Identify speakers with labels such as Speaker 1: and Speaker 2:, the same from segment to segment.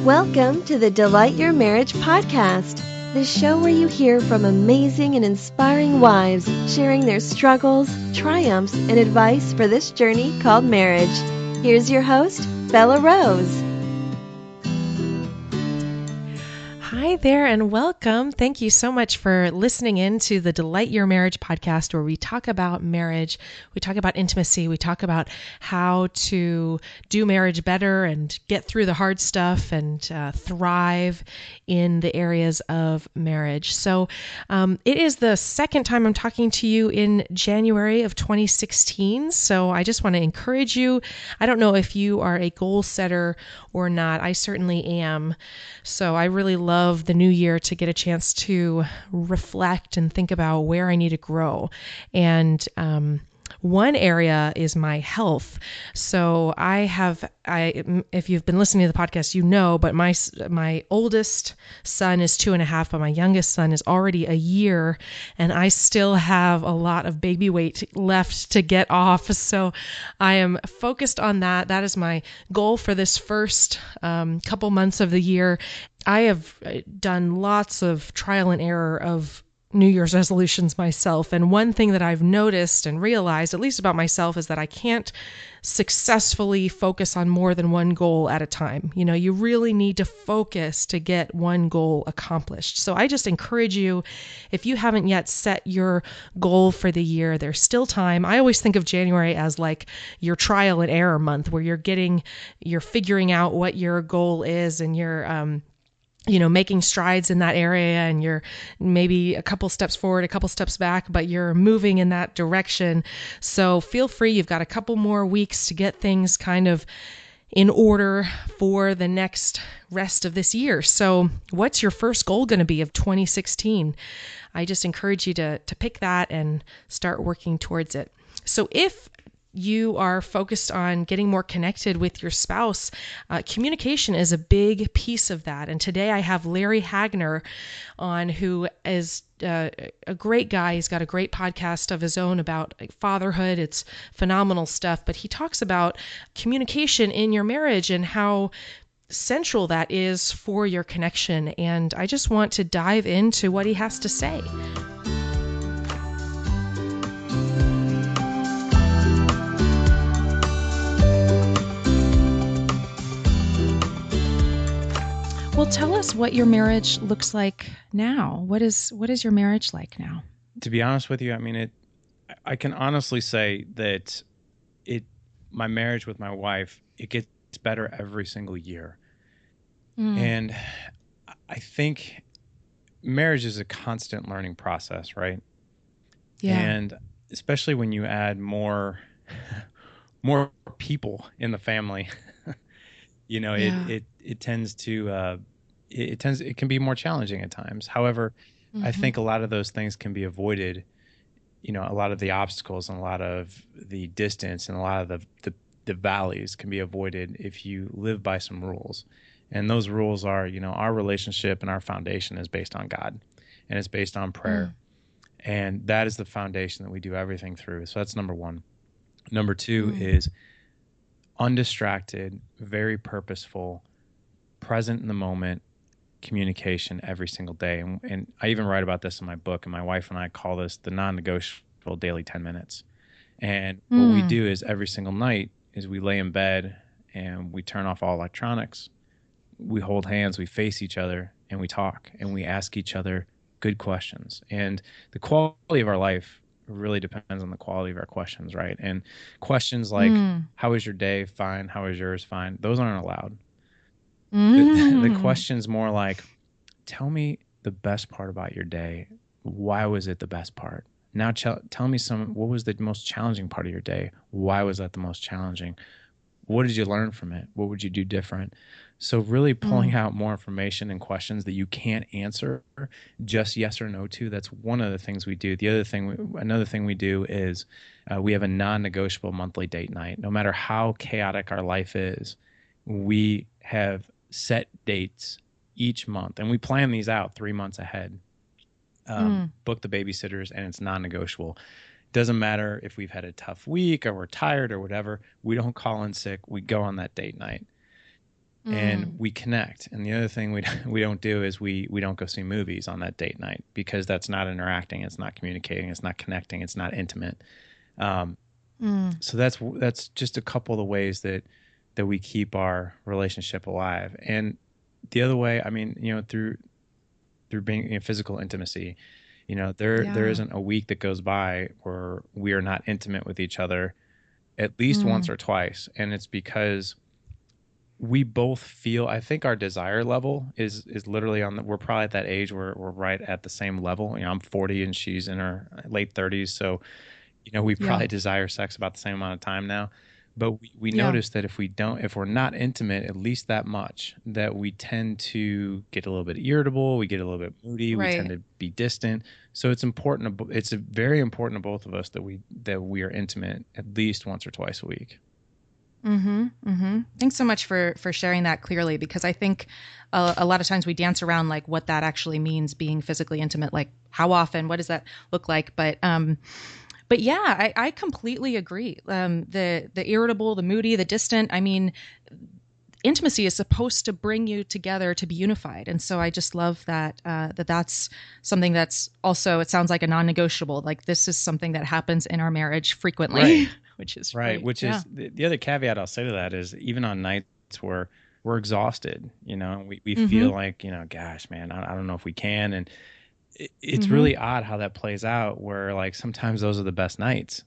Speaker 1: Welcome to the Delight Your Marriage podcast, the show where you hear from amazing and inspiring wives sharing their struggles, triumphs, and advice for this journey called marriage. Here's your host, Belah Rose.
Speaker 2: Hi there and welcome. Thank you so much for listening in to the Delight Your Marriage podcast, where we talk about marriage, we talk about intimacy, we talk about how to do marriage better and get through the hard stuff and thrive in the areas of marriage. So it is the second time I'm talking to you in January of 2016. So I just want to encourage you. I don't know if you are a goal setter or not. I certainly am. So I really love the new year to get a chance to reflect and think about where I need to grow. And one area is my health. So if you've been listening to the podcast, you know, but my oldest son is 2.5, but my youngest son is already a year, and I still have a lot of baby weight left to get off. So I am focused on that. That is my goal for this first couple months of the year. I have done lots of trial and error of New Year's resolutions myself. And one thing that I've noticed and realized, at least about myself, is that I can't successfully focus on more than one goal at a time. You know, you really need to focus to get one goal accomplished. So I just encourage you, if you haven't yet set your goal for the year, there's still time. I always think of January as like your trial and error month, where you're figuring out what your goal is, and you're making strides in that area, and you're maybe a couple steps forward, a couple steps back, but you're moving in that direction. So feel free. You've got a couple more weeks to get things kind of in order for the next rest of this year. So what's your first goal going to be of 2016? I just encourage you to pick that and start working towards it. So if you are focused on getting more connected with your spouse, communication is a big piece of that. And today I have Larry Hagner on, who is a great guy. He's got a great podcast of his own about fatherhood. It's phenomenal stuff. But he talks about communication in your marriage and how central that is for your connection. And I just want to dive into what he has to say. Well, tell us what your marriage looks like now. What is your marriage like now?
Speaker 3: To be honest with you, I mean, I can honestly say that my marriage with my wife, it gets better every single year. And I think marriage is a constant learning process, right?
Speaker 2: Yeah.
Speaker 3: And especially when you add more people in the family, it tends to it can be more challenging at times. However, I think a lot of those things can be avoided. A lot of the obstacles and a lot of the distance and a lot of the valleys can be avoided if you live by some rules. And those rules are, our relationship and our foundation is based on God, and it's based on prayer. And that is the foundation that we do everything through. So that's number one. Number two is undistracted, very purposeful, present in the moment communication every single day. And I even write about this in my book, and my wife and I call this the non-negotiable daily 10 minutes. And what we do is every single night is we lay in bed and we turn off all electronics. We hold hands, we face each other, and we talk, and we ask each other good questions. And the quality of our life really depends on the quality of our questions, right? And questions like, how was your day? Fine. How was yours? Fine. Those aren't allowed. The question's more like, tell me the best part about your day. Why was it the best part? Now tell me what was the most challenging part of your day? Why was that the most challenging? What did you learn from it? What would you do different? So really pulling out more information and questions that you can't answer just yes or no to. That's one of the things we do. Another thing we do is we have a non-negotiable monthly date night. No matter how chaotic our life is, we have set dates each month, and we plan these out 3 months ahead. Book the babysitters, and it's non-negotiable. Doesn't matter if we've had a tough week or we're tired or whatever. We don't call in sick. We go on that date night. and we connect. And the other thing we don't do is we don't go see movies on that date night, because that's not interacting, it's not communicating, it's not connecting, it's not intimate. So that's just a couple of the ways that we keep our relationship alive. And the other way, I mean, through being in physical intimacy, there isn't a week that goes by where we are not intimate with each other at least once or twice. And it's because we both feel, I think our desire level is literally we're probably at that age where we're right at the same level. I'm 40 and she's in her late 30s. So, we probably desire sex about the same amount of time now. But we notice that if we're not intimate at least that much, that we tend to get a little bit irritable, we get a little bit moody, we tend to be distant. So it's important. It's very important to both of us that we are intimate at least once or twice a week.
Speaker 4: Thanks so much for sharing that clearly, because I think a lot of times we dance around like what that actually means, being physically intimate, like how often, what does that look like? But yeah, I completely agree. The irritable, the moody, the distant. I mean, intimacy is supposed to bring you together to be unified, and so I just love that that's something that's also, it sounds like, a non-negotiable. Like, this is something that happens in our marriage frequently,
Speaker 3: right.
Speaker 4: which is
Speaker 3: right.
Speaker 4: great.
Speaker 3: Which is the other caveat I'll say to that is, even on nights where we're exhausted, we feel like, gosh, man, I don't know if we can, and it's really odd how that plays out, where like sometimes those are the best nights.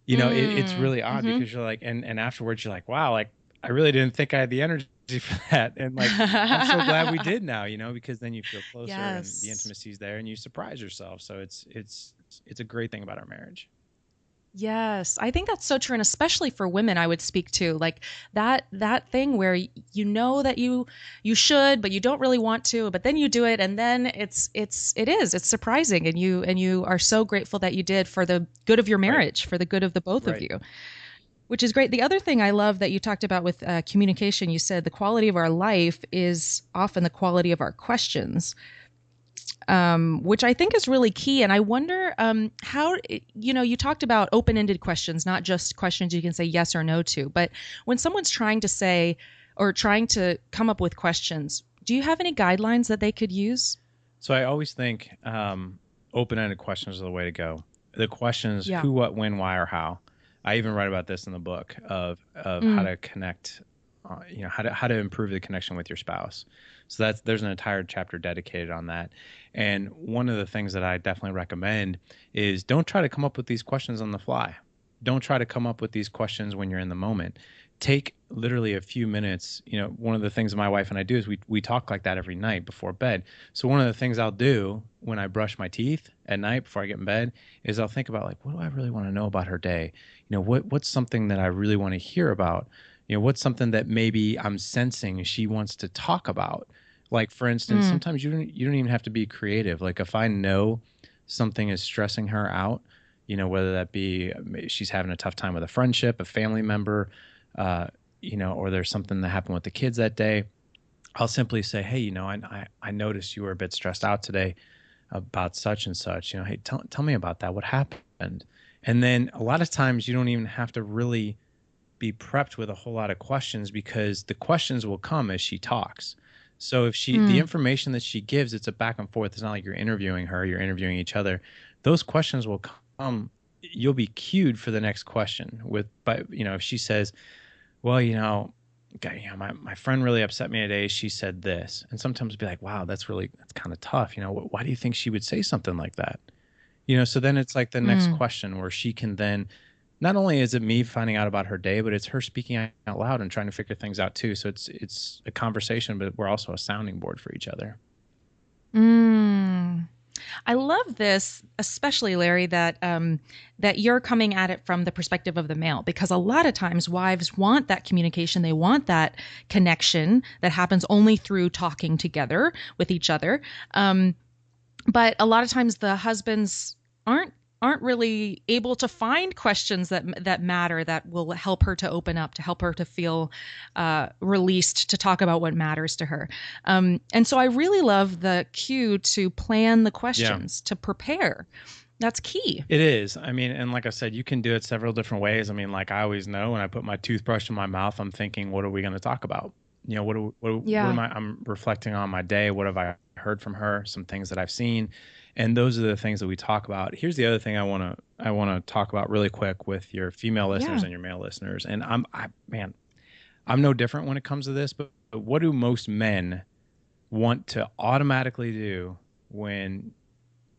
Speaker 3: It's really odd, because you're like, and afterwards you're like, wow, like I really didn't think I had the energy for that. And like, I'm so glad we did now, because then you feel closer and the intimacy's there and you surprise yourself. So it's a great thing about our marriage.
Speaker 4: Yes, I think that's so true. And especially for women, I would speak to like that thing where that you should, but you don't really want to, but then you do it. And then it's surprising. And you are so grateful that you did, for the good of your marriage, for the good of the both of you, which is great. The other thing I love that you talked about with communication, you said the quality of our life is often the quality of our questions. Which I think is really key. And I wonder how, you talked about open-ended questions, not just questions you can say yes or no to. But when someone's trying to say or trying to come up with questions, do you have any guidelines that they could use?
Speaker 3: So I always think open-ended questions are the way to go. The questions, who, what, when, why, or how. I even write about this in the book of how to connect, how to improve the connection with your spouse. So there's an entire chapter dedicated on that. And one of the things that I definitely recommend is, don't try to come up with these questions on the fly. Don't try to come up with these questions when you're in the moment. Take literally a few minutes. One of the things my wife and I do is we talk like that every night before bed. So one of the things I'll do when I brush my teeth at night before I get in bed is I'll think about, like, what do I really want to know about her day? What's something that I really want to hear about? What's something that maybe I'm sensing she wants to talk about? Like, for instance, sometimes you don't even have to be creative. Like, if I know something is stressing her out, whether that be she's having a tough time with a friendship, a family member, or there's something that happened with the kids that day, I'll simply say, hey, I noticed you were a bit stressed out today about such and such. Hey, tell me about that. What happened? And then a lot of times you don't even have to really be prepped with a whole lot of questions, because the questions will come as she talks. So if the information that she gives, it's a back and forth. It's not like you're interviewing her, you're interviewing each other. Those questions will come. You'll be cued for the next question if she says, well, my friend really upset me today. She said this. And sometimes be like, wow, that's kind of tough. Why do you think she would say something like that? So then it's like the next question, where she can then, not only is it me finding out about her day, but it's her speaking out loud and trying to figure things out too. So it's a conversation, but we're also a sounding board for each other.
Speaker 4: I love this, especially Larry, that you're coming at it from the perspective of the male, because a lot of times wives want that communication. They want that connection that happens only through talking together with each other. But a lot of times the husbands aren't really able to find questions that matter, that will help her to open up, to help her to feel released, to talk about what matters to her. And so I really love the cue to plan the questions, to prepare. That's key.
Speaker 3: It is. I mean, and like I said, you can do it several different ways. I mean, like, I always know when I put my toothbrush in my mouth, I'm thinking, what are we going to talk about? what am I'm reflecting on my day? What have I heard from her? Some things that I've seen. And those are the things that we talk about. Here's the other thing I want to talk about really quick with your female listeners and your male listeners. And I'm no different when it comes to this, but what do most men want to automatically do when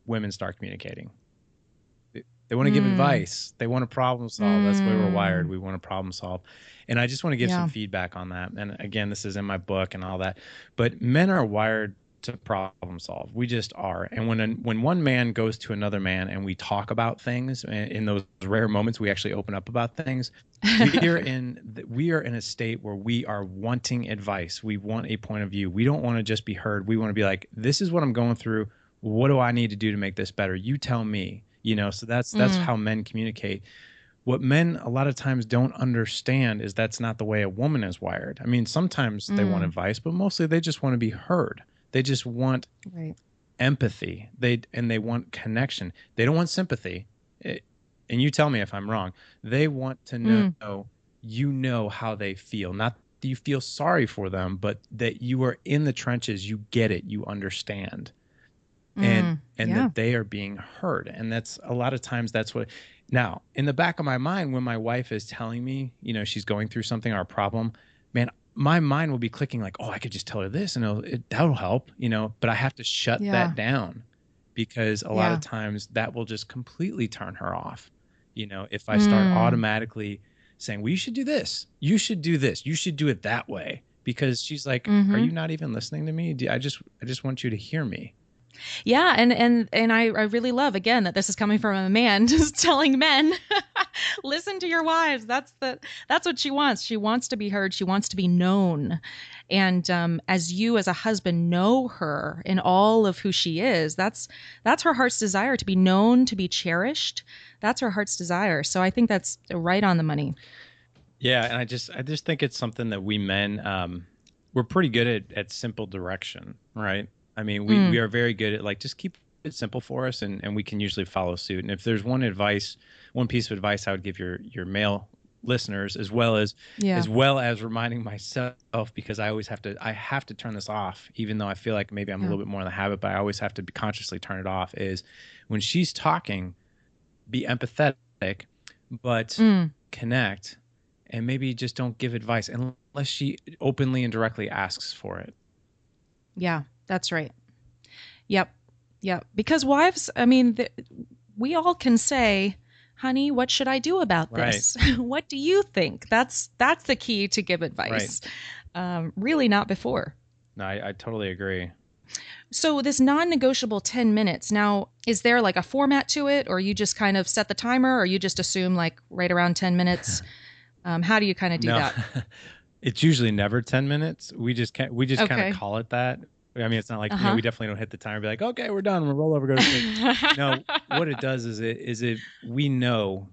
Speaker 3: women start communicating? They want to give advice. They want to problem solve. That's the way we're wired. We want to problem solve. And I just want to give some feedback on that. And again, this is in my book and all that. But men are wired to problem solve. We just are. And when one man goes to another man and we talk about things, in those rare moments we actually open up about things, we are in a state where we are wanting advice. We want a point of view. We don't want to just be heard. We want to be like, this is what I'm going through. What do I need to do to make this better? You tell me. So that's how men communicate. What men a lot of times don't understand is that's not the way a woman is wired. I mean, sometimes they want advice, but mostly they just want to be heard. They just want empathy. They want connection. They don't want sympathy. And you tell me if I'm wrong. They want to know how they feel. Not that you feel sorry for them, but that you are in the trenches. You get it. You understand. And that they are being heard. And that's a lot of times that's what. Now, in the back of my mind, when my wife is telling me, she's going through something or a problem, man, my mind will be clicking like, oh, I could just tell her this and that'll help, but I have to shut that down because a lot of times that will just completely turn her off. If I start automatically saying, well, you should do this, you should do this, you should do it that way, because she's like, are you not even listening to me? I just want you to hear me.
Speaker 4: Yeah. And I really love, again, that this is coming from a man just telling men, listen to your wives. That's what she wants. She wants to be heard. She wants to be known. And as you as a husband know her in all of who she is, that's her heart's desire, to be known, to be cherished. That's her heart's desire. So I think that's right on the money.
Speaker 3: Yeah. And I just think it's something that we men, we're pretty good at simple direction, right? I mean, we are very good at just keep it simple for us, and we can usually follow suit. And if there's one piece of advice I would give your male listeners, as well as reminding myself, because I have to turn this off, even though I feel like maybe I'm a little bit more in the habit, but I always have to consciously turn it off, is when she's talking, be empathetic, but connect, and maybe just don't give advice unless she openly and directly asks for it.
Speaker 4: Yeah. That's right. Yep. Because wives, I mean, we all can say, honey, what should I do about this? Right. What do you think? That's the key to give advice. Right. Really not before.
Speaker 3: No, I totally agree.
Speaker 4: So this non-negotiable 10 minutes, now, is there a format to it, or you just kind of set the timer, or you just assume right around 10 minutes? How do you kind of do that?
Speaker 3: It's usually never 10 minutes. We just kind of call it that. I mean, it's not like, we definitely don't hit the timer and be like, okay, we're done. We'll roll over, go to sleep. No, what it does is we know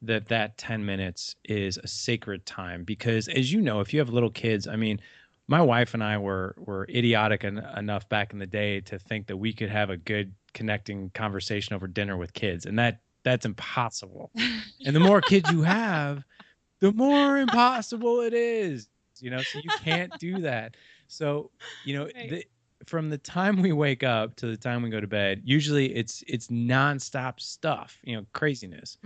Speaker 3: that 10 minutes is a sacred time, because as you know, if you have little kids, I mean, my wife and I were idiotic enough back in the day to think that we could have a good connecting conversation over dinner with kids. And that's impossible. And the more kids you have, the more impossible it is, so you can't do that. So, from the time we wake up to the time we go to bed, usually it's nonstop stuff, craziness.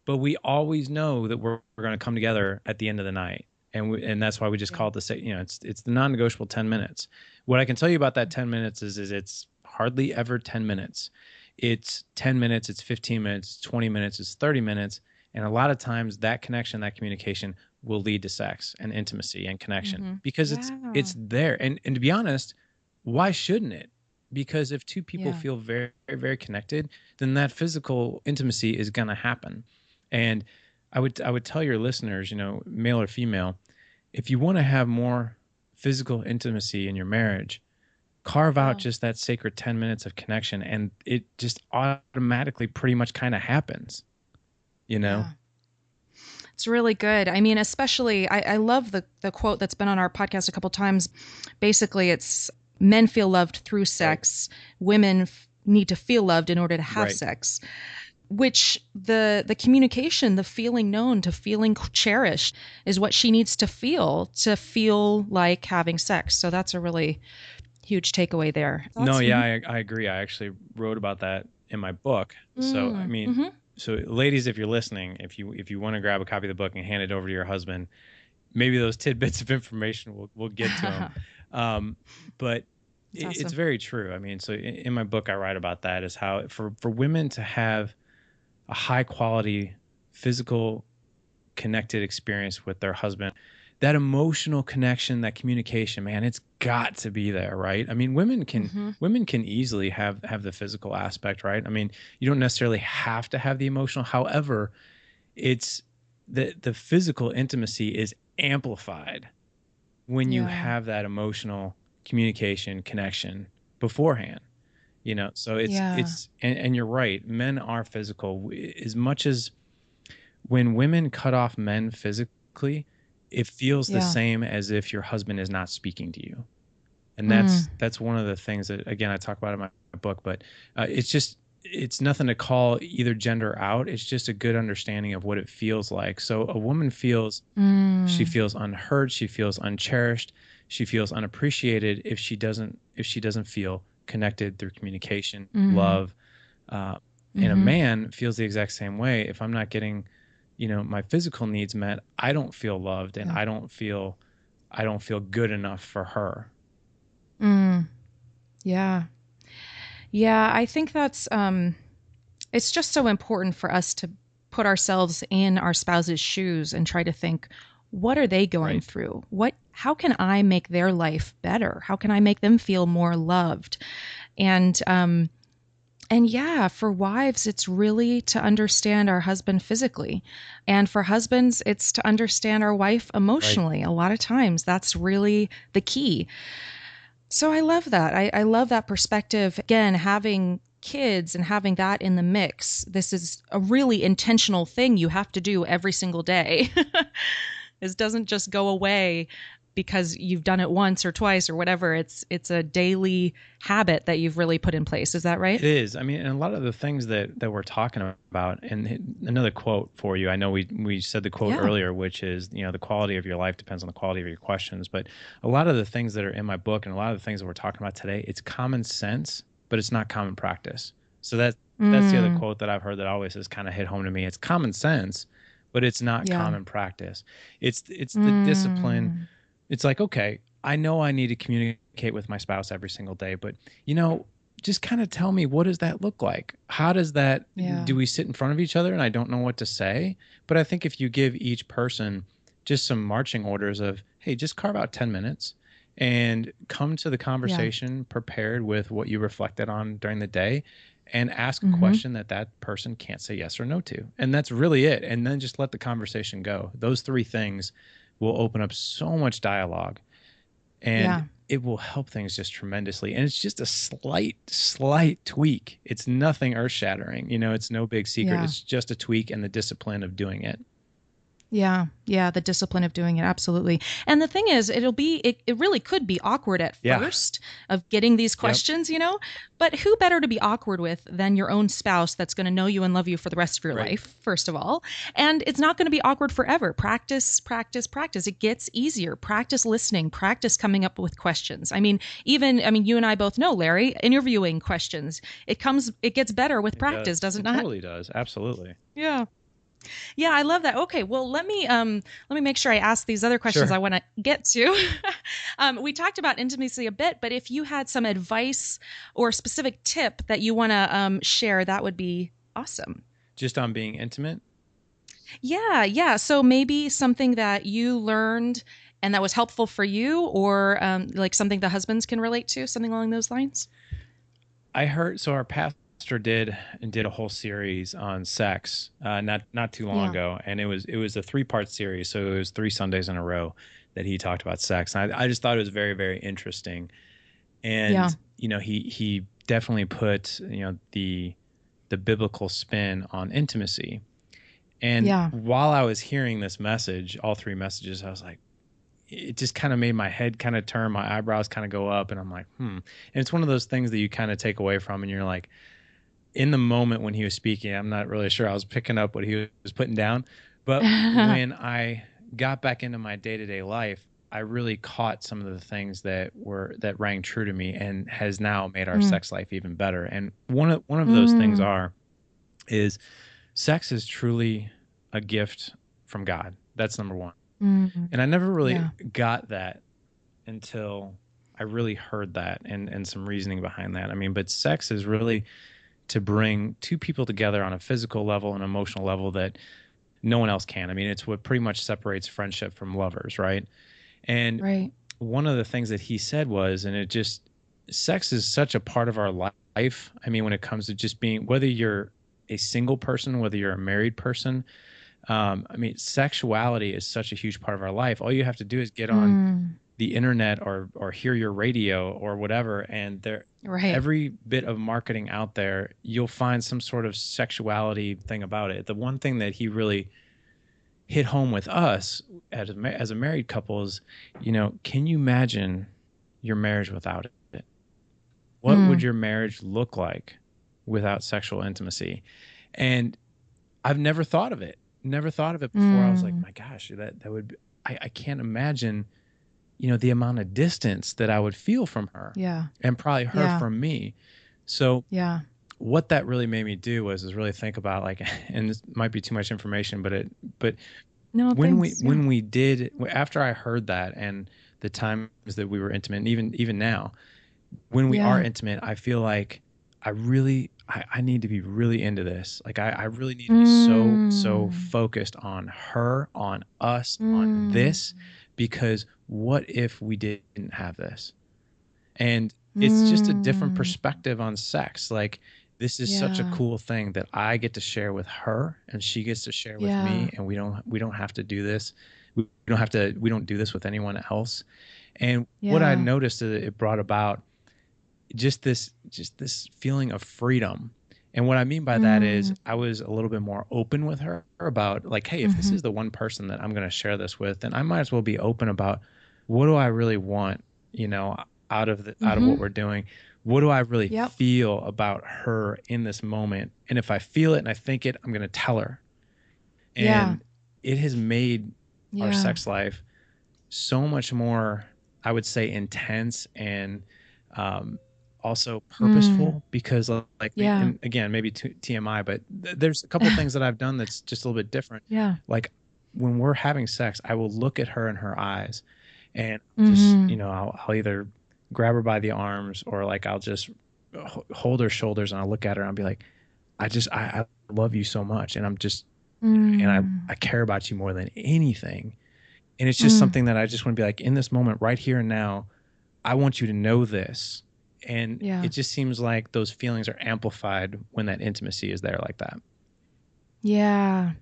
Speaker 3: But we always know that we're going to come together at the end of the night, and that's why we just call it it's the non-negotiable 10 minutes. What I can tell you about that 10 minutes is it's hardly ever 10 minutes. It's 10 minutes, it's 15 minutes, 20 minutes, it's 30 minutes, and a lot of times that connection, that communication will lead to sex and intimacy and connection, because it's there. And to be honest, why shouldn't it? Because if two people feel very, very connected, then that physical intimacy is going to happen. And I would tell your listeners, male or female, if you want to have more physical intimacy in your marriage, carve out just that sacred 10 minutes of connection, and it just automatically pretty much kind of happens,
Speaker 4: Yeah. It's really good. I mean, especially, I love the quote that's been on our podcast a couple times. Basically, it's men feel loved through sex. Women need to feel loved in order to have sex. which the communication, the feeling known, to feeling cherished is what she needs to feel like having sex. So that's a really huge takeaway there.
Speaker 3: No,
Speaker 4: Thoughts?
Speaker 3: yeah, I agree. I actually wrote about that in my book. So, I mean,
Speaker 4: Mm-hmm.
Speaker 3: so ladies, if you're listening, if you want to grab a copy of the book and hand it over to your husband, maybe those tidbits of information we'll get to them. But
Speaker 4: That's
Speaker 3: it's
Speaker 4: awesome.
Speaker 3: very true. I mean, so in my book, I write about that, is how for women to have a high quality physical connected experience with their husband, that emotional connection, that communication, man, it's got to be there, right? I mean, women can easily have the physical aspect, right? I mean, you don't necessarily have to have the emotional. However, it's the physical intimacy is amplified when you
Speaker 4: Yeah.
Speaker 3: have that emotional communication connection beforehand. So
Speaker 4: Yeah.
Speaker 3: and you're right, men are physical as much as when women cut off men physically, it feels the
Speaker 4: Yeah.
Speaker 3: same as if your husband is not speaking to you. And
Speaker 4: Mm.
Speaker 3: that's one of the things that, again, I talk about in my book, but it's nothing to call either gender out. It's just a good understanding of what it feels like. So a woman feels, she
Speaker 4: Mm.
Speaker 3: feels unheard, she feels uncherished, she feels unappreciated if she doesn't feel connected through communication,
Speaker 4: Mm.
Speaker 3: love. And a
Speaker 4: Mm-hmm.
Speaker 3: man feels the exact same way. If I'm not getting, my physical needs met, I don't feel loved, and
Speaker 4: Yeah.
Speaker 3: I don't feel good enough for her.
Speaker 4: Mm. Yeah. Yeah. I think that's it's just so important for us to put ourselves in our spouse's shoes and try to think, what are they going
Speaker 3: Right.
Speaker 4: through? How can I make their life better? How can I make them feel more loved? And yeah, for wives, it's really to understand our husband physically. And for husbands, it's to understand our wife
Speaker 3: Right.
Speaker 4: emotionally. A lot of times, that's really the key. So I love that. I love that perspective. Again, having kids and having that in the mix, this is a really intentional thing you have to do every single day. This doesn't just go away because you've done it once or twice or whatever. It's a daily habit that you've really put in place. Is that right?
Speaker 3: It is. I mean, and a lot of the things that we're talking about, and another quote for you. I know we said the quote
Speaker 4: Yeah.
Speaker 3: earlier, which is, the quality of your life depends on the quality of your questions. But a lot of the things that are in my book and a lot of the things that we're talking about today, it's common sense, but it's not common practice. So that's the other
Speaker 4: Mm,
Speaker 3: quote that I've heard that always has kind of hit home to me. It's common sense, but it's not
Speaker 4: yeah.
Speaker 3: common practice. It's the discipline.
Speaker 4: Mm,
Speaker 3: It's like, okay, I know I need to communicate with my spouse every single day, but just kind of tell me, what does that look like? How does that,
Speaker 4: yeah.
Speaker 3: do we sit in front of each other and I don't know what to say? But I think if you give each person just some marching orders of, hey, just carve out 10 minutes and come to the
Speaker 4: Yeah.
Speaker 3: conversation prepared with what you reflected on during the day, and ask a
Speaker 4: Mm-hmm.
Speaker 3: question that person can't say yes or no to. And that's really it. And then just let the conversation go. Those three things will open up so much dialogue, and
Speaker 4: Yeah.
Speaker 3: it will help things just tremendously. And it's just a slight tweak. It's nothing earth shattering. It's no big secret.
Speaker 4: Yeah.
Speaker 3: It's just a tweak and the discipline of doing it.
Speaker 4: Yeah, yeah, the discipline of doing it, absolutely. And the thing is, it really could be awkward at
Speaker 3: Yeah.
Speaker 4: first of getting these
Speaker 3: Yep.
Speaker 4: questions, but who better to be awkward with than your own spouse that's going to know you and love you for the rest of your
Speaker 3: Right.
Speaker 4: life, first of all. And it's not going to be awkward forever. Practice, practice, practice. It gets easier. Practice listening, practice coming up with questions. I mean, you and I both know, Larry, interviewing questions. It gets better with
Speaker 3: It
Speaker 4: practice,
Speaker 3: does.
Speaker 4: does it
Speaker 3: It
Speaker 4: not?
Speaker 3: totally does. Absolutely.
Speaker 4: Yeah. Yeah, I love that. Okay, well, let me make sure I ask these other questions
Speaker 3: Sure.
Speaker 4: I want to get to. We talked about intimacy a bit, but if you had some advice or specific tip that you want to share, that would be awesome.
Speaker 3: Just on being intimate.
Speaker 4: Yeah, yeah. So maybe something that you learned and that was helpful for you, or like something the husbands can relate to, something along those lines.
Speaker 3: I heard, so our pastor did a whole series on sex, not too long
Speaker 4: Yeah,
Speaker 3: ago, and it was a 3-part series, so it was 3 Sundays in a row that he talked about sex, and I just thought it was very, very interesting.
Speaker 4: yeah,
Speaker 3: And he definitely put the biblical spin on intimacy. And
Speaker 4: yeah,
Speaker 3: while I was hearing this message, all 3 messages, I was like, it just kind of made my head kind of turn, my eyebrows kind of go up, and I'm like, And it's one of those things that you kind of take away from, and you're like, in the moment when he was speaking, I'm not really sure I was picking up what he was putting down. But when I got back into my day-to-day life, I really caught some of the things that rang true to me and has now made our sex life even better. And one of those things is sex is truly a gift from God. That's number one. And I never really got that until I really heard that and some reasoning behind that. I mean, but sex is really to bring two people together on a physical level and emotional level that no one else can. I mean, it's what pretty much separates friendship from lovers, right? And one of the things that he said was, sex is such a part of our life. I mean, when it comes to just being, whether you're a single person, whether you're a married person, I mean, sexuality is such a huge part of our life. All you have to do is get on the internet or hear your radio or whatever, and every bit of marketing out there, you'll find some sort of sexuality thing about it. The one thing that he really hit home with us as a married couple is, can you imagine your marriage without it? What would your marriage look like without sexual intimacy? And I've never thought of it before. I was like, my gosh, that would be, I can't imagine, the amount of distance that I would feel from her, and probably her from me. So what that really made me do was really think about, like, and this might be too much information, but when we did, after I heard that, and the times that we were intimate, and even now, when we are intimate, I feel like I need to be really into this. Like I really need to be so focused on her, on us, on this, because what if we didn't have this? And it's just a different perspective on sex. Like, this is such a cool thing that I get to share with her, and she gets to share with me, and we don't have to do this. We don't do this with anyone else. And what I noticed is it brought about just this feeling of freedom. And what I mean by that is I was a little bit more open with her about, like, hey, if this is the one person that I'm going to share this with, then I might as well be open about, what do I really want, out of what we're doing? What do I really feel about her in this moment? And if I feel it and I think it, I'm going to tell her. And it has made our sex life so much more, I would say, intense and also purposeful, because, like, and again, maybe TMI, but there's a couple things that I've done that's just a little bit different. Like, when we're having sex, I will look at her in her eyes, and just, I'll either grab her by the arms, or like I'll just hold her shoulders, and I'll look at her and I'll be like, I love you so much, and I'm just, and I care about you more than anything. And it's just something that I just want to be like, in this moment, right here and now, I want you to know this. And it just seems like those feelings are amplified when that intimacy is there like that.
Speaker 4: Yeah,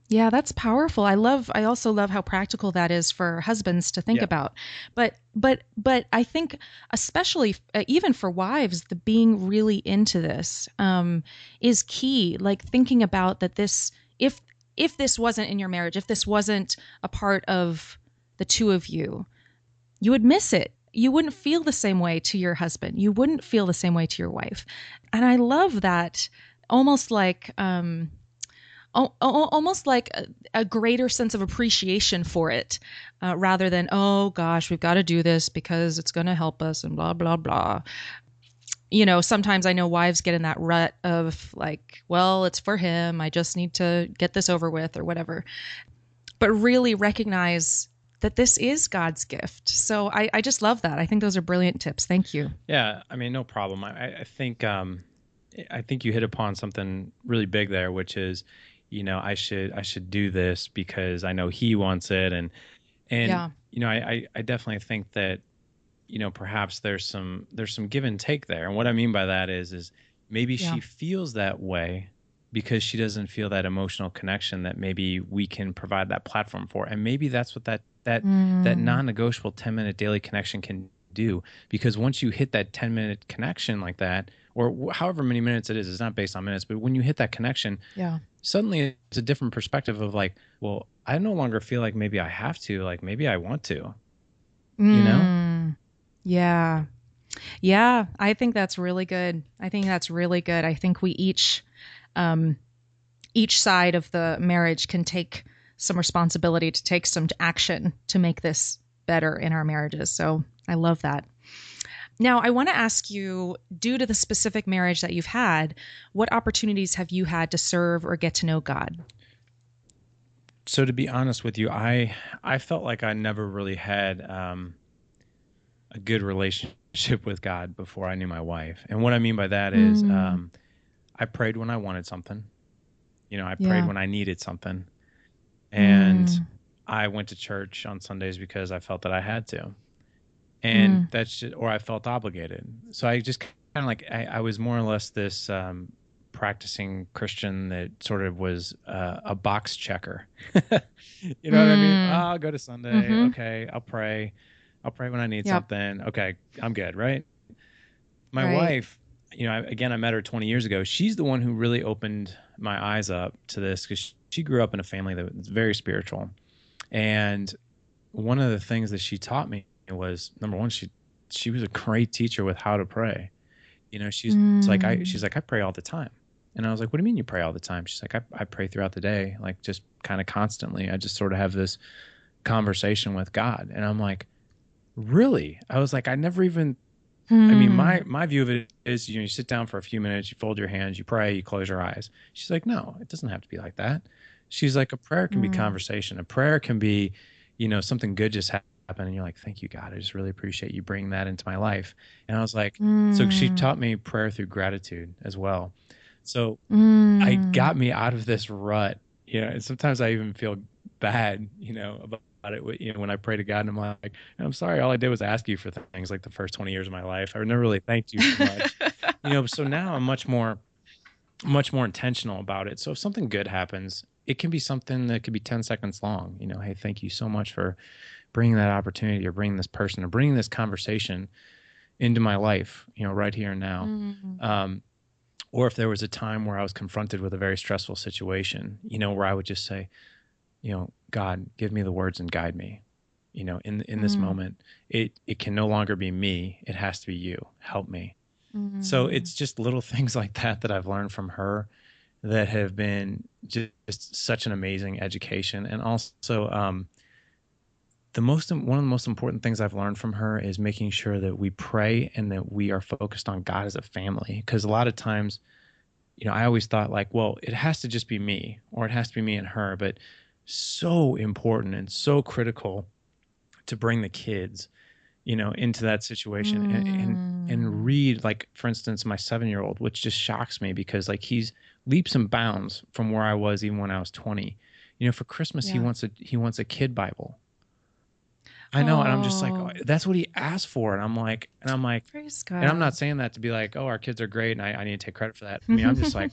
Speaker 4: that's powerful. I also love how practical that is for husbands to think about. But I think, especially even for wives, the being really into this is key. Like, thinking about that, if this wasn't in your marriage, if this wasn't a part of the two of you, you would miss it. You wouldn't feel the same way to your husband. You wouldn't feel the same way to your wife. And I love that, almost like a greater sense of appreciation for it, rather than, oh gosh, we've got to do this because it's going to help us and blah, blah, blah. Sometimes I know wives get in that rut of, like, well, it's for him, I just need to get this over with, or whatever. But really recognize that this is God's gift. So I just love that. I think those are brilliant tips. Thank you.
Speaker 3: Yeah, I mean, no problem. I think you hit upon something really big there, which is, I should do this because I know he wants it, and I definitely think that, perhaps there's some give and take there. And what I mean by that is maybe she feels that way because she doesn't feel that emotional connection that maybe we can provide that platform for. And maybe that's what that non-negotiable 10-minute daily connection can do. Because once you hit that 10-minute connection like that, or however many minutes it is, it's not based on minutes, but when you hit that connection, suddenly it's a different perspective of, like, well, I no longer feel like maybe I have to, like, maybe I want to,
Speaker 4: Yeah. Yeah, I think that's really good. I think that's really good. I think we each side of the marriage can take some responsibility to take some action to make this better in our marriages. So I love that. Now, I want to ask you, due to the specific marriage that you've had, what opportunities have you had to serve or get to know God?
Speaker 3: So to be honest with you, I felt like I never really had a good relationship with God before I knew my wife. And what I mean by that is I prayed when I wanted something. I prayed
Speaker 4: Yeah.
Speaker 3: when I needed something. And I went to church on Sundays because I felt that I had to. And that's just, or I felt obligated. So I just kind of like, I was more or less this practicing Christian that sort of was a box checker. You know what I mean? Oh, I'll go to Sunday. Okay. I'll pray. I'll pray when I need
Speaker 4: Yep.
Speaker 3: something. Okay. I'm good. Right. My
Speaker 4: Right.
Speaker 3: wife, I met her 20 years ago. She's the one who really opened my eyes up to this because she grew up in a family that was very spiritual. And one of the things that she taught me was, number one, she was a great teacher with how to pray. She's like, I pray all the time. And I was like, what do you mean you pray all the time? She's like, I pray throughout the day, like just kind of constantly. I just sort of have this conversation with God. And I'm like, really? I was like, I never even, I mean, my view of it is, you sit down for a few minutes, you fold your hands, you pray, you close your eyes. She's like, no, it doesn't have to be like that. She's like, a prayer can be conversation. A prayer can be, something good just happened. And you're like, thank you, God. I just really appreciate you bringing that into my life. And I was like, so she taught me prayer through gratitude as well. So I got me out of this rut, and sometimes I even feel bad, about it, when I pray to God and I'm like, I'm sorry, all I did was ask you for things like the first 20 years of my life. I never really thanked you so much, so now I'm much more intentional about it. So if something good happens, it can be something that could be 10 seconds long, hey, thank you so much for bringing that opportunity or bringing this person or bringing this conversation into my life, right here and now. Or if there was a time where I was confronted with a very stressful situation, where I would just say, God, give me the words and guide me. In this moment, it can no longer be me. It has to be you. Help me. So it's just little things like that I've learned from her that have been just such an amazing education. And also, one of the most important things I've learned from her is making sure that we pray and that we are focused on God as a family. Because a lot of times, I always thought like, well, it has to just be me or it has to be me and her, but so important and so critical to bring the kids, into that situation and read, like, for instance, my 7-year-old, which just shocks me because like he's leaps and bounds from where I was even when I was 20. For Christmas, he wants a kid Bible. I know. And I'm just like, oh, that's what he asked for. And I'm like,
Speaker 4: Praise God.
Speaker 3: and I'm not saying that to be like, oh, our kids are great and I need to take credit for that. I mean, I'm just like,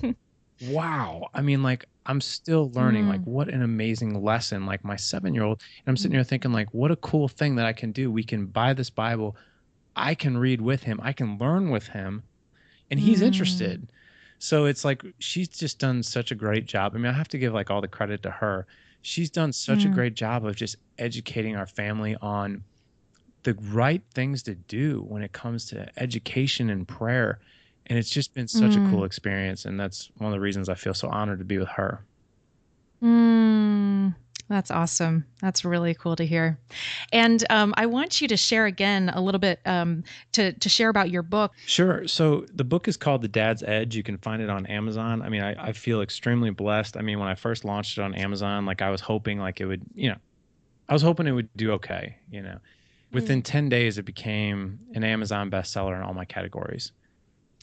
Speaker 3: wow. I mean, like, I'm still learning, like, what an amazing lesson, like my 7-year-old. And I'm sitting here thinking, like, what a cool thing that I can do. We can buy this Bible. I can read with him. I can learn with him. And he's interested. So it's like, she's just done such a great job. I mean, I have to give like all the credit to her. She's done such a great job of just educating our family on the right things to do when it comes to education and prayer. And it's just been such a cool experience. And that's one of the reasons I feel so honored to be with her.
Speaker 4: That's awesome. That's really cool to hear. And I want you to share again a little bit to share about your book.
Speaker 3: Sure. So the book is called The Dad's Edge. You can find it on Amazon. I mean, I feel extremely blessed. I mean, when I first launched it on Amazon, like I was hoping like it would, I was hoping it would do okay. Within 10 days, it became an Amazon bestseller in all my categories.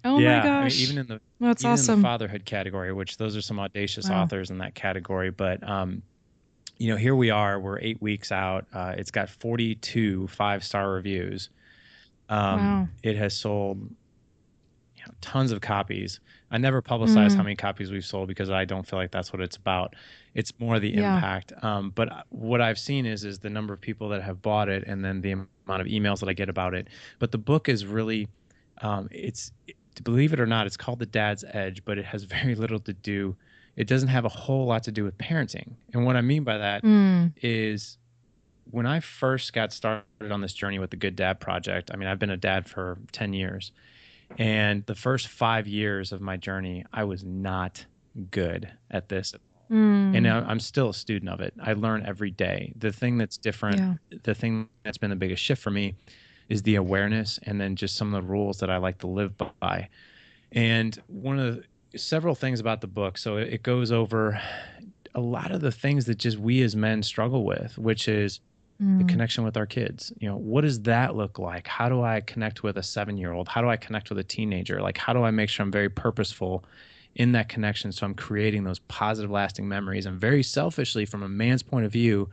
Speaker 4: Oh my gosh.
Speaker 3: I mean, even in the fatherhood category, which those are some audacious authors in that category. But, here we are, we're 8 weeks out. It's got 42 5-star reviews. It has sold tons of copies. I never publicize how many copies we've sold because I don't feel like that's what it's about. It's more the impact. But what I've seen is the number of people that have bought it and then the amount of emails that I get about it. But the book is really, believe it or not, it's called The Dad's Edge, but it has very little to do. It doesn't have a whole lot to do with parenting. And what I mean by that is when I first got started on this journey with the Good Dad Project, I mean, I've been a dad for 10 years. And the first 5 years of my journey, I was not good at this. And I'm still a student of it. I learn every day. The thing that's different,
Speaker 4: Yeah.
Speaker 3: the thing that's been the biggest shift for me is the awareness and then just some of the rules that I like to live by. And one of the several things about the book, so it goes over a lot of the things that just we as men struggle with, which is the connection with our kids. What does that look like? How do I connect with a 7-year-old? How do I connect with a teenager? Like, how do I make sure I'm very purposeful in that connection so I'm creating those positive, lasting memories? And very selfishly, from a man's point of view,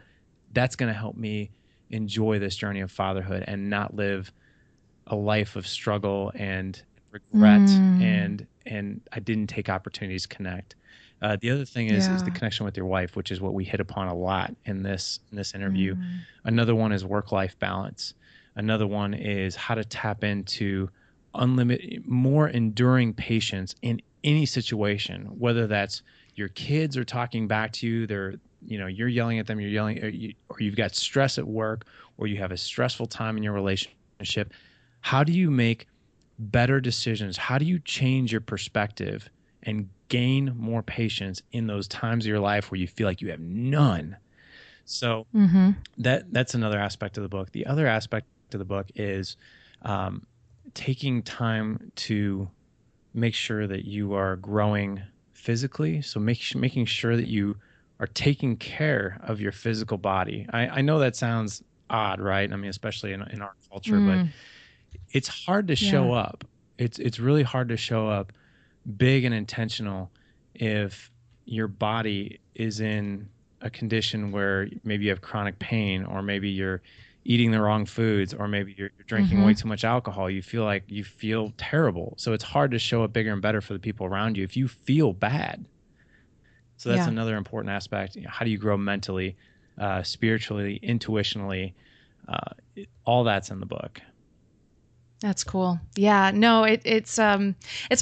Speaker 3: that's going to help me enjoy this journey of fatherhood and not live a life of struggle and regret and I didn't take opportunities to connect. The other thing is the connection with your wife, which is what we hit upon a lot in this interview. Another one is work-life balance. Another one is how to tap into unlimited, more enduring patience in any situation, whether that's your kids are talking back to you, you're yelling at them, you're yelling, or you've got stress at work, or you have a stressful time in your relationship. How do you make better decisions? How do you change your perspective and gain more patience in those times of your life where you feel like you have none? So that's another aspect of the book. The other aspect of the book is taking time to make sure that you are growing physically. So making sure that you are taking care of your physical body. I know that sounds odd, right? I mean, especially in our culture, but it's hard to show up. It's really hard to show up big and intentional if your body is in a condition where maybe you have chronic pain, or maybe you're eating the wrong foods, or maybe you're drinking way too much alcohol. You feel terrible. So it's hard to show up bigger and better for the people around you if you feel bad. So that's another important aspect. How do you grow mentally, spiritually, intuitionally? All that's in the book.
Speaker 4: That's cool. Yeah, no, it's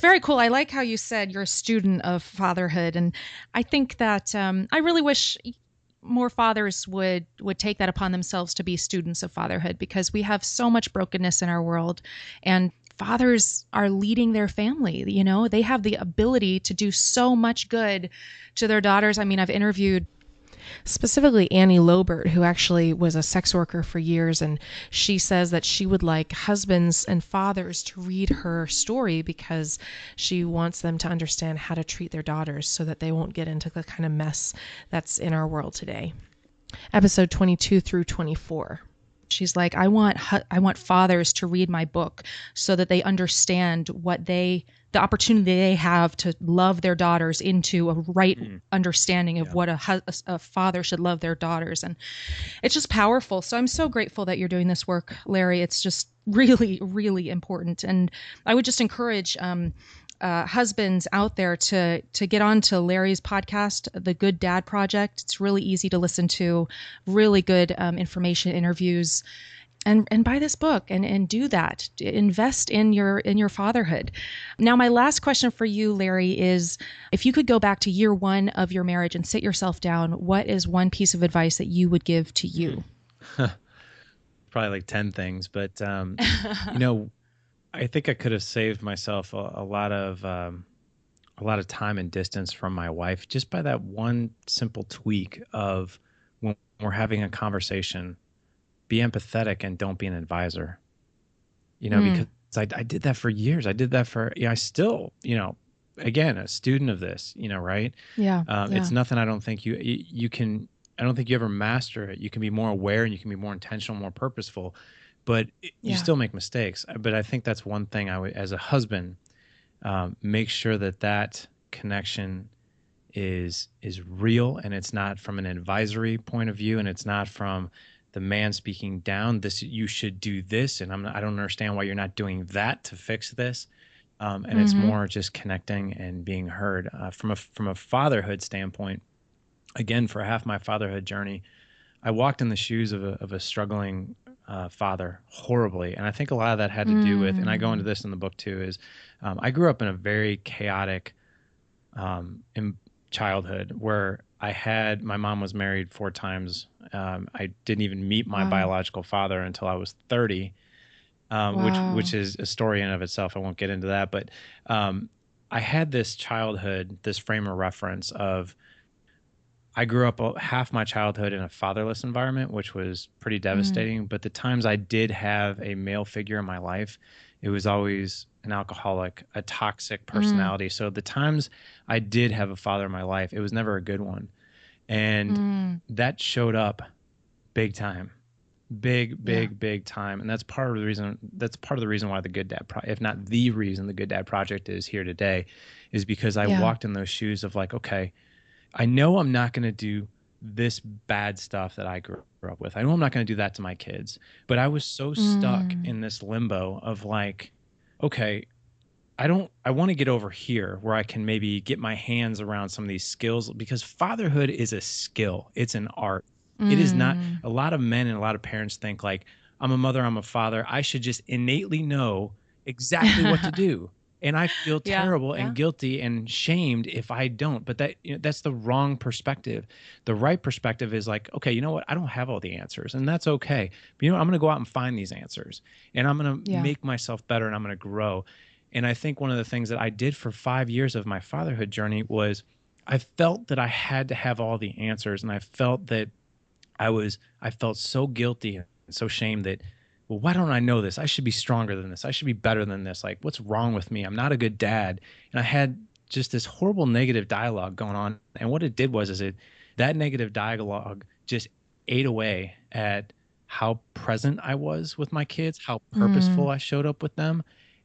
Speaker 4: very cool. I like how you said you're a student of fatherhood, and I think that I really wish more fathers would take that upon themselves to be students of fatherhood, because we have so much brokenness in our world, and fathers are leading their family. They have the ability to do so much good to their daughters. I mean, I've interviewed
Speaker 2: specifically Annie Lobert, who actually was a sex worker for years, and she says that she would like husbands and fathers to read her story because she wants them to understand how to treat their daughters so that they won't get into the kind of mess that's in our world today. Episode 22 through 24.
Speaker 4: She's like, I want fathers to read my book so that they understand the opportunity they have to love their daughters into a right understanding of what a father should love their daughters. And it's just powerful. So I'm so grateful that you're doing this work, Larry. It's just really, really important. And I would just encourage husbands out there to get on to Larry's podcast, The Good Dad Project. It's really easy to listen to, really good information, interviews, and buy this book and do that. Invest in your fatherhood. Now, my last question for you, Larry, is if you could go back to year one of your marriage and sit yourself down, what is one piece of advice that you would give to you?
Speaker 3: Probably like 10 things, but I think I could have saved myself a lot of time and distance from my wife just by that one simple tweak of when we're having a conversation, be empathetic and don't be an advisor. Because I did that for years. I did that for, I still, again, a student of this, right?
Speaker 4: Yeah.
Speaker 3: It's nothing I don't think you can, I don't think you ever master it. You can be more aware and you can be more intentional, more purposeful, but you still make mistakes. But I think that's one thing I would, as a husband, make sure that connection is real, and it's not from an advisory point of view, and it's not from the man speaking down. You should do this, and I don't understand why you're not doing that to fix this. And it's more just connecting and being heard. From a fatherhood standpoint, again, for half my fatherhood journey, I walked in the shoes of a struggling father horribly. And I think a lot of that had to do with, and I go into this in the book too, is I grew up in a very chaotic childhood where my mom was married 4 times. I didn't even meet my
Speaker 4: Wow.
Speaker 3: biological father until I was 30, which
Speaker 4: Wow.
Speaker 3: is a story in of itself. I won't get into that, but um, I had this childhood, this frame of reference of I grew up half my childhood in a fatherless environment, which was pretty
Speaker 4: Mm.
Speaker 3: devastating. But the times I did have a male figure in my life, it was always an alcoholic, a toxic
Speaker 4: Mm.
Speaker 3: personality. So the times I did have a father in my life, it was never a good one. And
Speaker 4: Mm.
Speaker 3: that showed up big time, big,
Speaker 4: Yeah.
Speaker 3: big, big time. And that's part of the reason, why the Good Dad, if not the reason the Good Dad Project is here today, is because I
Speaker 4: Yeah.
Speaker 3: walked in those shoes of like, okay, I know I'm not going to do this bad stuff that I grew up with. I know I'm not going to do that to my kids. But I was so stuck
Speaker 4: Mm.
Speaker 3: in this limbo of like, okay, I want to get over here where I can maybe get my hands around some of these skills because fatherhood is a skill. It's an art. It is not.
Speaker 4: Mm.
Speaker 3: A lot of men and a lot of parents think like, I'm a mother, I'm a father. I should just innately know exactly what to do. And I feel
Speaker 4: Yeah.
Speaker 3: terrible and
Speaker 4: Yeah.
Speaker 3: guilty and shamed if I don't. But that's the wrong perspective. The right perspective is like, okay, you know what? I don't have all the answers, and that's okay. But I'm going to go out and find these answers, and I'm going to
Speaker 4: Yeah.
Speaker 3: make myself better, and I'm going to grow. And I think one of the things that I did for 5 years of my fatherhood journey was I felt that I had to have all the answers. And I felt that I felt so guilty and so shamed that, well, why don't I know this? I should be stronger than this. I should be better than this. Like, what's wrong with me? I'm not a good dad. And I had just this horrible negative dialogue going on. And what it did was, that negative dialogue just ate away at how present I was with my kids, how purposeful
Speaker 4: Mm.
Speaker 3: I showed up with them,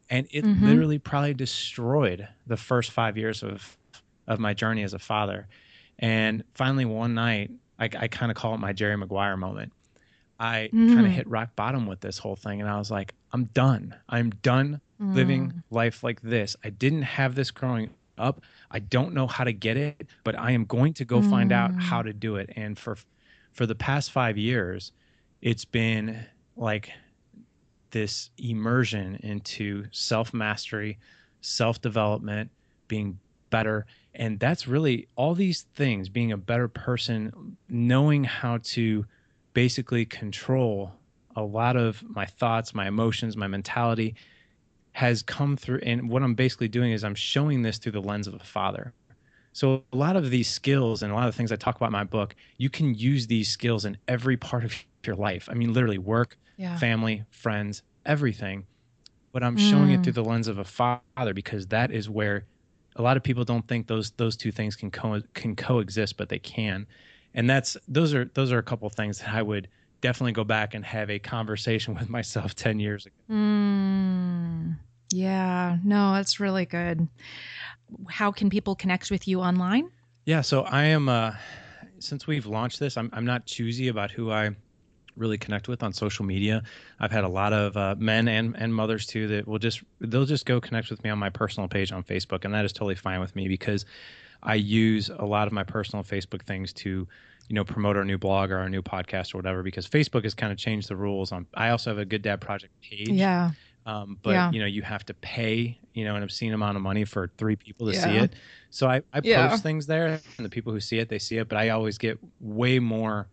Speaker 3: and it
Speaker 4: Mm-hmm.
Speaker 3: literally probably destroyed the first 5 years of my journey as a father. And finally, one night, I kind of call it my Jerry Maguire moment. I kind of
Speaker 4: Mm.
Speaker 3: hit rock bottom with this whole thing, and I was like, I'm done. I'm done living
Speaker 4: Mm.
Speaker 3: life like this. I didn't have this growing up. I don't know how to get it, but I am going to go find out how
Speaker 4: Mm.
Speaker 3: to do it. And for the past 5 years, it's been like this immersion into self mastery, self development, being better. And that's really all these things, being a better person, knowing how to basically control a lot of my thoughts, my emotions, my mentality has come through. And what I'm basically doing is I'm showing this through the lens of a father. So a lot of these skills and a lot of the things I talk about in my book, you can use these skills in every part of your life. I mean, literally work,
Speaker 4: Yeah.
Speaker 3: family, friends, everything. But I'm showing it through
Speaker 4: Mm.
Speaker 3: the lens of a father because that is where a lot of people don't think those two things can coexist, but they can. And those are a couple of things that I would definitely go back and have a conversation with myself 10 years ago.
Speaker 4: Mm. Yeah. No, that's really good. How can people connect with you online?
Speaker 3: Yeah, so I am since we've launched this, I'm not choosy about who I really connect with on social media. I've had a lot of men and mothers too that they'll just go connect with me on my personal page on Facebook, and that is totally fine with me because I use a lot of my personal Facebook things to, promote our new blog or our new podcast or whatever. Because Facebook has kind of changed the rules on. I also have a Good Dad Project page,
Speaker 4: Yeah.
Speaker 3: but
Speaker 4: Yeah.
Speaker 3: you have to pay an obscene amount of money for 3 people to see
Speaker 4: Yeah.
Speaker 3: it. So I
Speaker 4: Yeah.
Speaker 3: post things there, and the people who see it, they see it. But I always get way more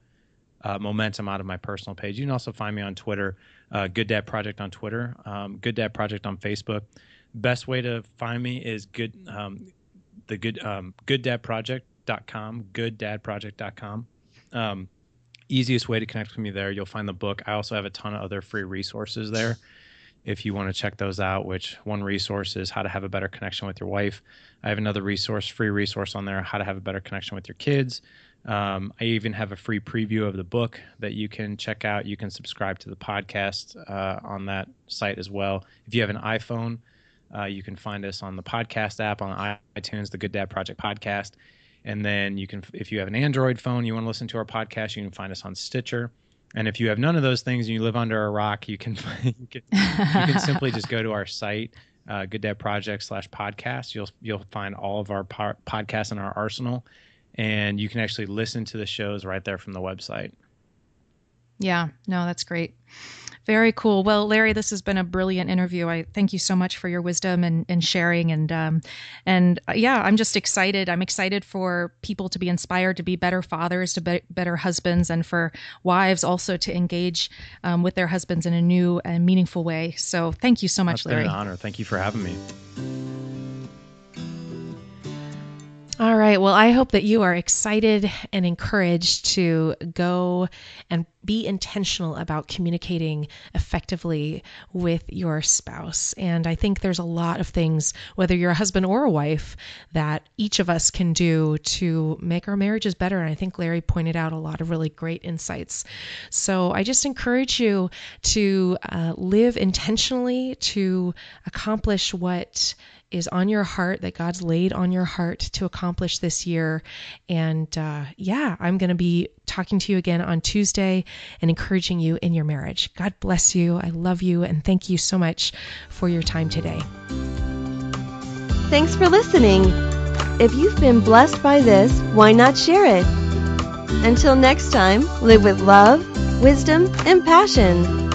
Speaker 3: momentum out of my personal page. You can also find me on Twitter, Good Dad Project on Twitter, Good Dad Project on Facebook. Best way to find me is gooddadproject.com, gooddadproject.com. Easiest way to connect with me there. You'll find the book. I also have a ton of other free resources there if you want to check those out, which one resource is how to have a better connection with your wife. I have another free resource on there, how to have a better connection with your kids. I even have a free preview of the book that you can check out. You can subscribe to the podcast on that site as well. If you have an iPhone, you can find us on the podcast app on iTunes, the Good Dad Project podcast. And then if you have an Android phone, you want to listen to our podcast, you can find us on Stitcher. And if you have none of those things and you live under a rock, you can simply just go to our site, Good Dad Project /podcast. You'll find all of our podcasts in our arsenal, and you can actually listen to the shows right there from the website.
Speaker 4: Yeah. No, that's great. Very cool. Well, Larry, this has been a brilliant interview. I thank you so much for your wisdom and sharing. And yeah, I'm just excited. I'm excited for people to be inspired to be better fathers, to be better husbands, and for wives also to engage with their husbands in a new and meaningful way. So thank you so much, Larry.
Speaker 3: It's been an honor. Thank you for having me.
Speaker 2: All right. Well, I hope that you are excited and encouraged to go and be intentional about communicating effectively with your spouse. And I think there's a lot of things, whether you're a husband or a wife, that each of us can do to make our marriages better. And I think Larry pointed out a lot of really great insights. So I just encourage you to live intentionally, to accomplish what is on your heart, that God's laid on your heart to accomplish this year. And I'm going to be talking to you again on Tuesday and encouraging you in your marriage. God bless you. I love you. And thank you so much for your time today.
Speaker 1: Thanks for listening. If you've been blessed by this, why not share it? Until next time, live with love, wisdom, and passion.